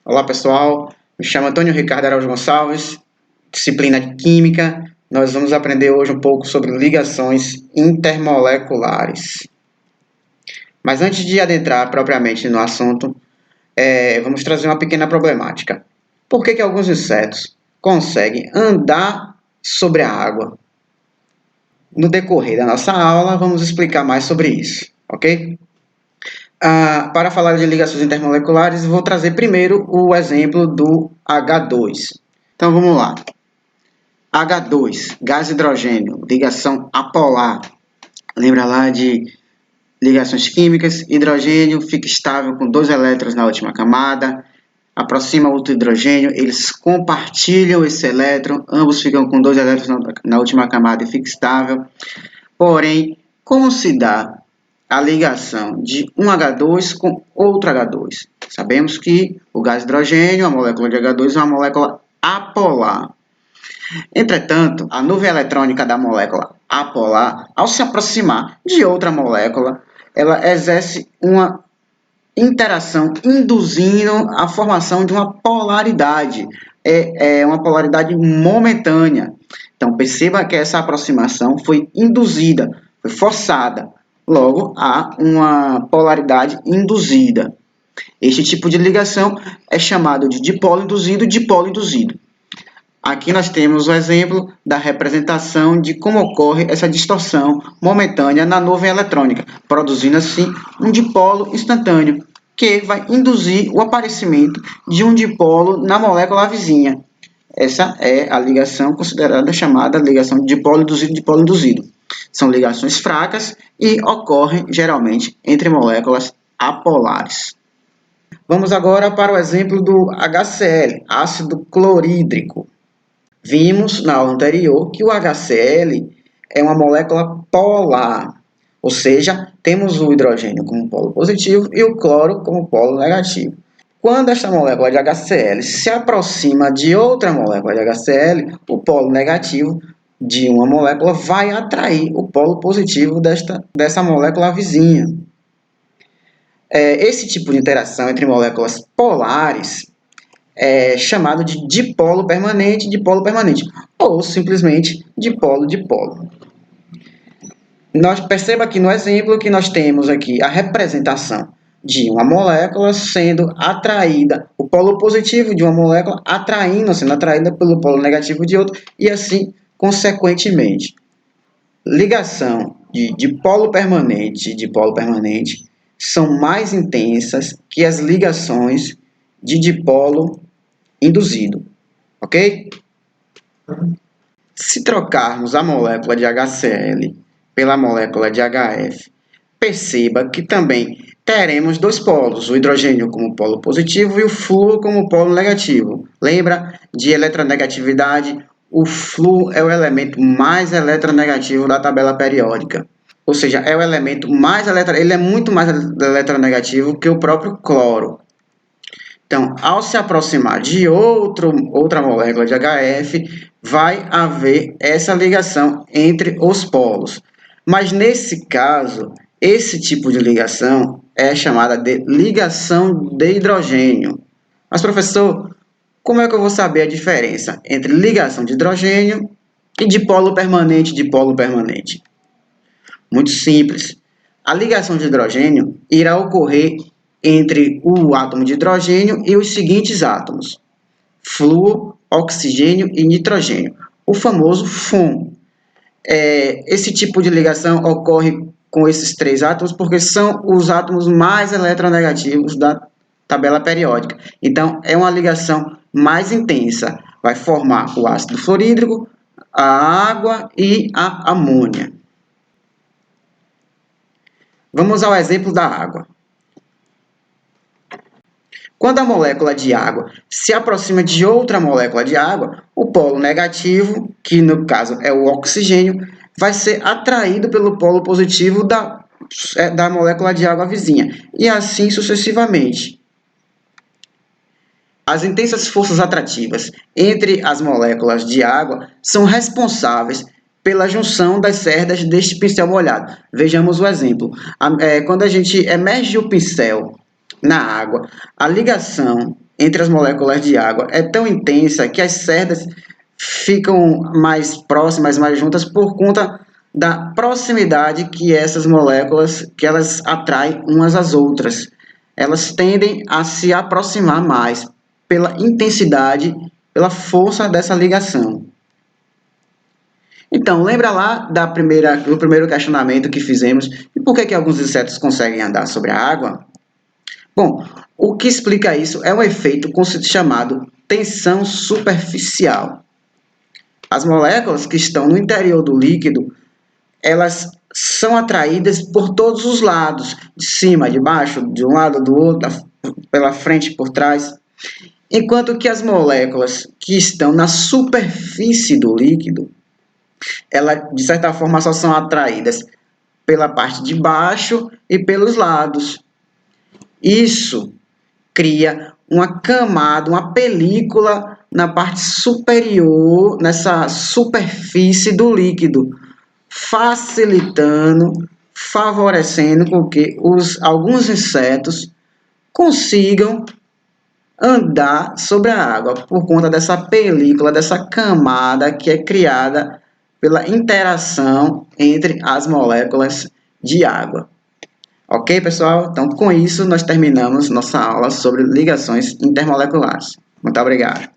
Olá pessoal, me chamo Antônio Ricardo Araújo Gonçalves, disciplina de Química. Nós vamos aprender hoje um pouco sobre ligações intermoleculares. Mas antes de adentrar propriamente no assunto, vamos trazer uma pequena problemática. Por que alguns insetos conseguem andar sobre a água? No decorrer da nossa aula, vamos explicar mais sobre isso, ok? Para falar de ligações intermoleculares, vou trazer primeiro o exemplo do H2. Então vamos lá. H2, gás hidrogênio, ligação apolar. Lembra lá de ligações químicas? Hidrogênio fica estável com 2 elétrons na última camada, aproxima outro hidrogênio, eles compartilham esse elétron, ambos ficam com 2 elétrons na última camada e fica estável. Porém, como se dá a ligação de um H2 com outro H2? Sabemos que o gás hidrogênio, a molécula de H2, é uma molécula apolar. Entretanto, a nuvem eletrônica da molécula apolar, ao se aproximar de outra molécula, ela exerce uma interação induzindo a formação de uma polaridade. É uma polaridade momentânea. Então, perceba que essa aproximação foi induzida, foi forçada. Logo, há uma polaridade induzida. Este tipo de ligação é chamado de dipolo induzido e dipolo induzido. Aqui nós temos o exemplo da representação de como ocorre essa distorção momentânea na nuvem eletrônica, produzindo assim um dipolo instantâneo, que vai induzir o aparecimento de um dipolo na molécula vizinha. Essa é a ligação considerada chamada ligação de dipolo induzido e dipolo induzido. São ligações fracas e ocorrem geralmente entre moléculas apolares. Vamos agora para o exemplo do HCl, ácido clorídrico. Vimos na aula anterior que o HCl é uma molécula polar, ou seja, temos o hidrogênio como polo positivo e o cloro como polo negativo. Quando esta molécula de HCl se aproxima de outra molécula de HCl, o polo negativo de uma molécula vai atrair o polo positivo dessa molécula vizinha. Esse tipo de interação entre moléculas polares é chamado de dipolo permanente, ou simplesmente dipolo-dipolo. Perceba aqui no exemplo que nós temos aqui a representação de uma molécula sendo atraída, o polo positivo de uma molécula sendo atraída pelo polo negativo de outra, e assim consequentemente. Ligação de dipolo permanente e dipolo permanente são mais intensas que as ligações de dipolo induzido, ok? Se trocarmos a molécula de HCl pela molécula de HF, perceba que também teremos dois polos, o hidrogênio como polo positivo e o flúor como polo negativo. Lembra de eletronegatividade? O flúor é o elemento mais eletronegativo da tabela periódica. Ou seja, é o elemento ele é muito mais eletronegativo que o próprio cloro. Então, ao se aproximar de outra molécula de HF, vai haver essa ligação entre os polos. Mas, nesse caso, esse tipo de ligação é chamada de ligação de hidrogênio. Mas, professor, como é que eu vou saber a diferença entre ligação de hidrogênio e dipolo permanente? Muito simples. A ligação de hidrogênio irá ocorrer entre o átomo de hidrogênio e os seguintes átomos: flúor, oxigênio e nitrogênio, o famoso FON. Esse tipo de ligação ocorre com esses 3 átomos porque são os átomos mais eletronegativos da tabela periódica. Então, é uma ligação mais intensa. Vai formar o ácido fluorídrico, a água e a amônia. Vamos ao exemplo da água. Quando a molécula de água se aproxima de outra molécula de água, o polo negativo, que no caso é o oxigênio, vai ser atraído pelo polo positivo da molécula de água vizinha, e assim sucessivamente. As intensas forças atrativas entre as moléculas de água são responsáveis pela junção das cerdas deste pincel molhado. Vejamos o exemplo. Quando a gente emerge o pincel na água, a ligação entre as moléculas de água é tão intensa que as cerdas ficam mais próximas, mais juntas, por conta da proximidade que essas moléculas, que elas atraem umas às outras. Elas tendem a se aproximar mais pela intensidade, pela força dessa ligação. Então, lembra lá do primeiro questionamento que fizemos, e por que alguns insetos conseguem andar sobre a água? Bom, o que explica isso é um efeito chamado tensão superficial. As moléculas que estão no interior do líquido, elas são atraídas por todos os lados, de cima, de baixo, de um lado, do outro, pela frente, por trás. Enquanto que as moléculas que estão na superfície do líquido, elas, de certa forma, só são atraídas pela parte de baixo e pelos lados. Isso cria uma camada, uma película na parte superior, nessa superfície do líquido, facilitando, favorecendo com que alguns insetos consigam andar sobre a água, por conta dessa película, dessa camada que é criada pela interação entre as moléculas de água. Ok, pessoal? Então, com isso, nós terminamos nossa aula sobre ligações intermoleculares. Muito obrigado.